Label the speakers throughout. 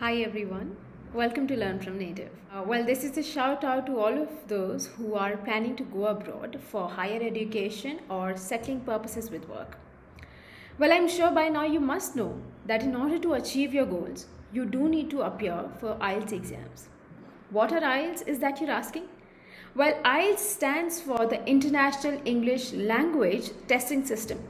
Speaker 1: Hi everyone, welcome to Learn from Native. This is a shout out to all of those who are planning to go abroad for higher education or settling purposes with work. Well, I'm sure by now you must know that in order to achieve your goals, you do need to appear for IELTS exams. What are IELTS is that you're asking? Well, IELTS stands for the International English Language Testing System.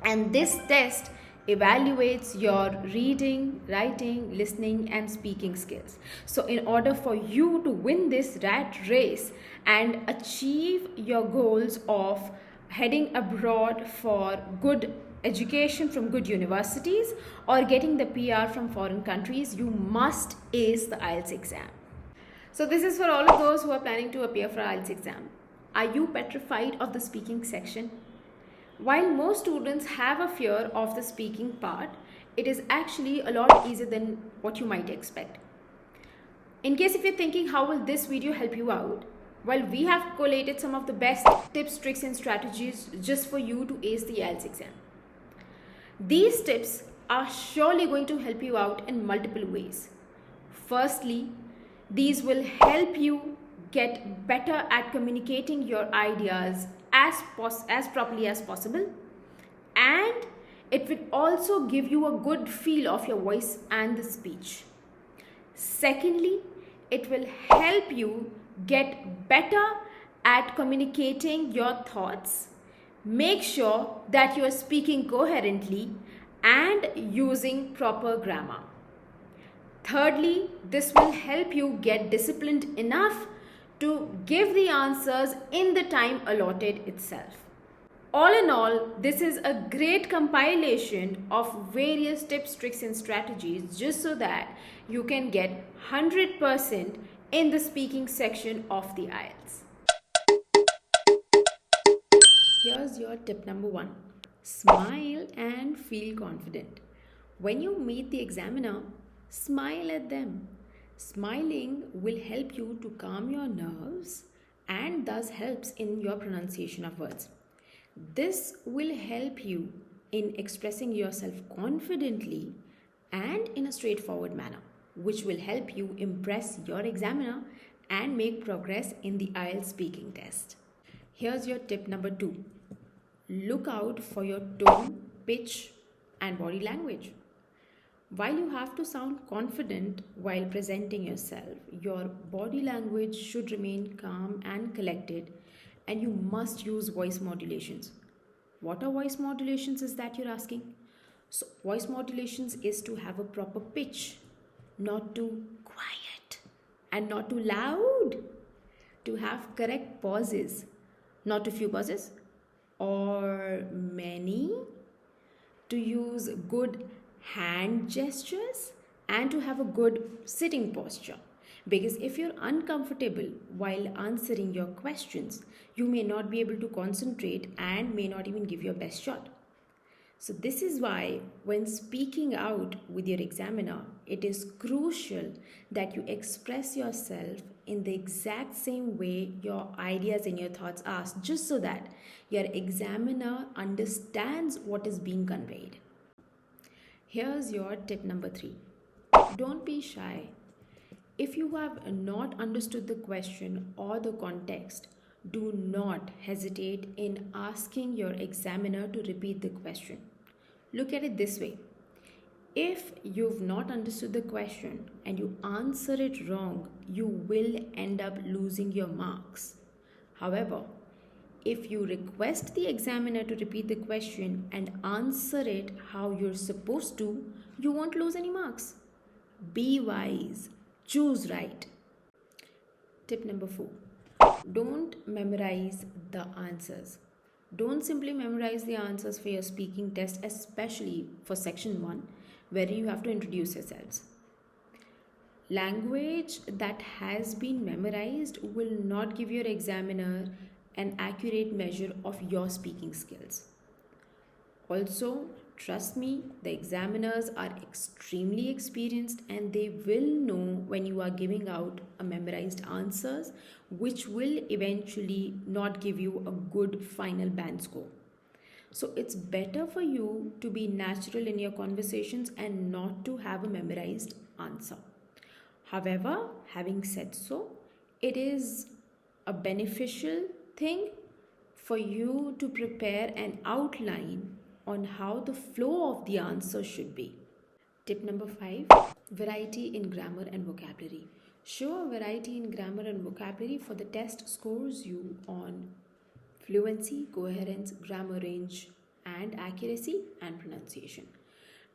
Speaker 1: And this test evaluates your reading, writing, listening, and speaking skills. So, in order for you to win this rat race and achieve your goals of heading abroad for good education from good universities or getting the PR from foreign countries, you must ace the IELTS exam. So, this is for all of those who are planning to appear for IELTS exam. Are you petrified of the speaking section? While most students have a fear of the speaking part, it is actually a lot easier than what you might expect. In case if you're thinking how will this video help you out, well, we have collated some of the best tips, tricks and strategies just for you to ace the IELTS exam. These tips are surely going to help you out in multiple ways. Firstly, these will help you get better at communicating your ideas as properly as possible, and it will also give you a good feel of your voice and the speech. Secondly, it will help you get better at communicating your thoughts. Make sure that you are speaking coherently and using proper grammar. Thirdly, this will help you get disciplined enough to give the answers in the time allotted itself. All in all, this is a great compilation of various tips, tricks and strategies just so that you can get 100% in the speaking section of the IELTS. Here's your tip number 1. Smile and feel confident. When you meet the examiner, smile at them. Smiling will help you to calm your nerves and thus helps in your pronunciation of words. This will help you in expressing yourself confidently and in a straightforward manner, which will help you impress your examiner and make progress in the IELTS speaking test. Here's your tip number 2. Look out for your tone, pitch, and body language. While you have to sound confident while presenting yourself, your body language should remain calm and collected, and you must use voice modulations. What are voice modulations is that you're asking? So, voice modulations is to have a proper pitch, not too quiet and not too loud, to have correct pauses, not too few pauses or many, to use good hand gestures and to have a good sitting posture, because if you're uncomfortable while answering your questions, you may not be able to concentrate and may not even give your best shot. So this is why when speaking out with your examiner, it is crucial that you express yourself in the exact same way your ideas and your thoughts are, just so that your examiner understands what is being conveyed. Here's your tip number 3. Don't be shy. If you have not understood the question or the context, do not hesitate in asking your examiner to repeat the question. Look at it this way. If you've not understood the question and you answer it wrong, you will end up losing your marks. However, if you request the examiner to repeat the question and answer it how you're supposed to, you won't lose any marks. Be wise. Choose right. Tip number 4. Don't memorize the answers. Don't simply memorize the answers for your speaking test, especially for section 1, where you have to introduce yourselves. Language that has been memorized will not give your examiner an accurate measure of your speaking skills. Also, trust me, the examiners are extremely experienced and they will know when you are giving out a memorized answers, which will eventually not give you a good final band score. So it's better for you to be natural in your conversations and not to have a memorized answer. However, having said so, it is a beneficial thing for you to prepare an outline on how the flow of the answer should be. Tip number 5, variety in grammar and vocabulary. Show a variety in grammar and vocabulary for the test scores you on fluency, coherence, grammar range, and accuracy and pronunciation.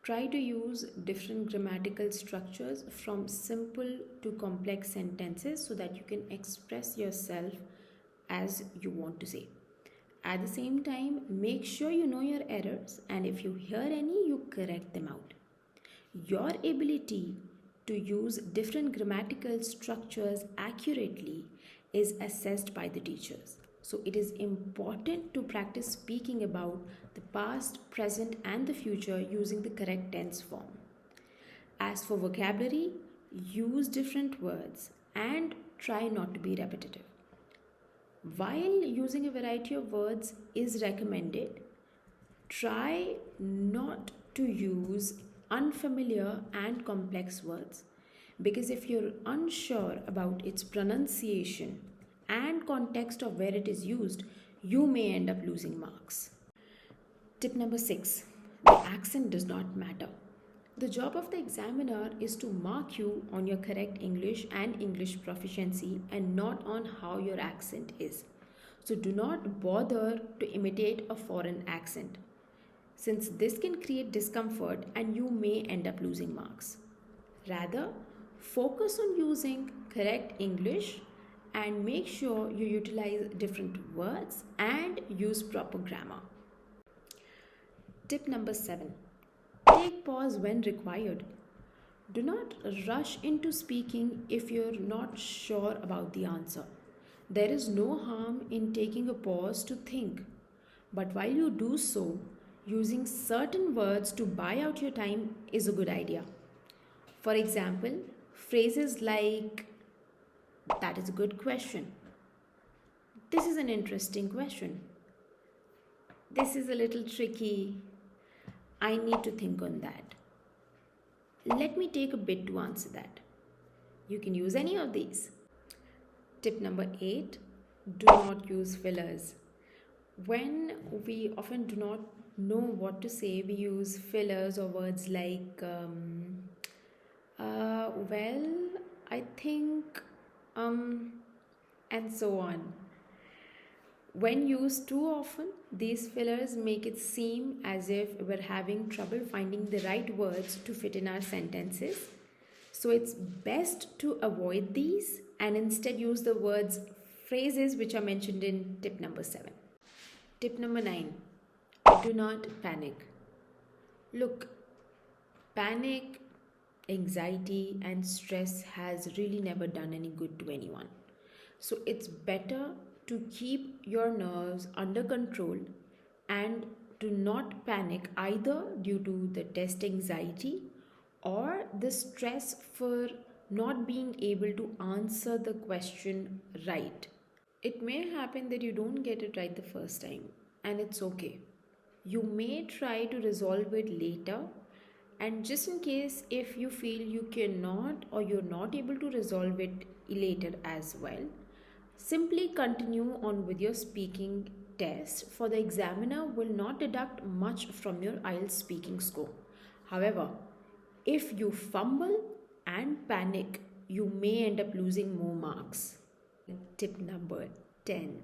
Speaker 1: Try to use different grammatical structures from simple to complex sentences so that you can express yourself as you want to say. At the same time, make sure you know your errors, and if you hear any, you correct them out. Your ability to use different grammatical structures accurately is assessed by the teachers. So it is important to practice speaking about the past, present, and the future using the correct tense form. As for vocabulary, use different words and try not to be repetitive. While using a variety of words is recommended, try not to use unfamiliar and complex words, because if you're unsure about its pronunciation and context of where it is used, you may end up losing marks. Tip number 6, the accent does not matter. The job of the examiner is to mark you on your correct English and English proficiency and not on how your accent is. So do not bother to imitate a foreign accent, since this can create discomfort and you may end up losing marks. Rather, focus on using correct English and make sure you utilize different words and use proper grammar. Tip number 7, take pause when required. Do not rush into speaking if you're not sure about the answer. There is no harm in taking a pause to think, but while you do so, using certain words to buy out your time is a good idea. For example, phrases like, "That is a good question," "This is an interesting question," "This is a little tricky," "I need to think on that," "Let me take a bit to answer that." You can use any of these. Tip number 8, do not use fillers. When we often do not know what to say, we use fillers or words like, well, I think, and so on. When used too often, these fillers make it seem as if we're having trouble finding the right words to fit in our sentences. So it's best to avoid these and instead use the words, phrases which are mentioned in tip number 7. Tip number 9, do not panic. Look, panic, anxiety, and stress has really never done any good to anyone. So it's better to keep your nerves under control and to not panic either due to the test anxiety or the stress for not being able to answer the question right. It may happen that you don't get it right the first time, and it's okay. You may try to resolve it later, and just in case if you feel you cannot or you're not able to resolve it later as well, simply continue on with your speaking test, for the examiner will not deduct much from your IELTS speaking score. However, if you fumble and panic, you may end up losing more marks. Tip number 10,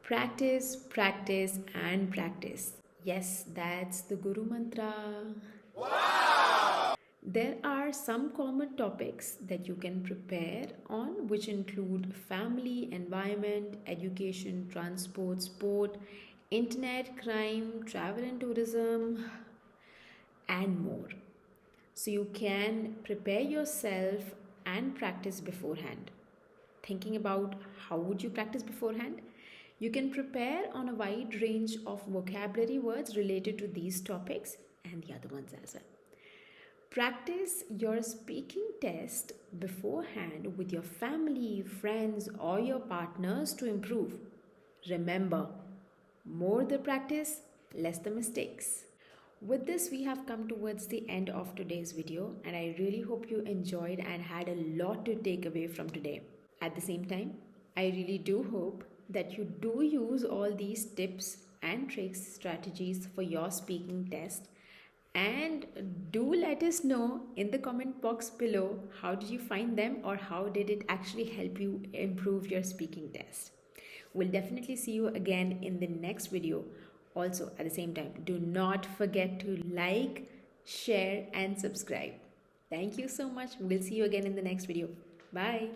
Speaker 1: practice, practice, and practice. Yes, that's the Guru Mantra. Wow! There are some common topics that you can prepare on, which include family, environment, education, transport, sport, internet, crime, travel and tourism, and more. So you can prepare yourself and practice beforehand. Thinking about how would you practice beforehand? You can prepare on a wide range of vocabulary words related to these topics and the other ones as well. Practice your speaking test beforehand with your family, friends, or your partners to improve. Remember, more the practice, less the mistakes. With this, we have come towards the end of today's video, and I really hope you enjoyed and had a lot to take away from today. At the same time, I really do hope that you do use all these tips and tricks, strategies for your speaking test. And do let us know in the comment box below, how did you find them, or how did it actually help you improve your speaking test. We'll definitely see you again in the next video. Also, at the same time, do not forget to like, share, and subscribe. Thank you so much. We'll see you again in the next video. Bye.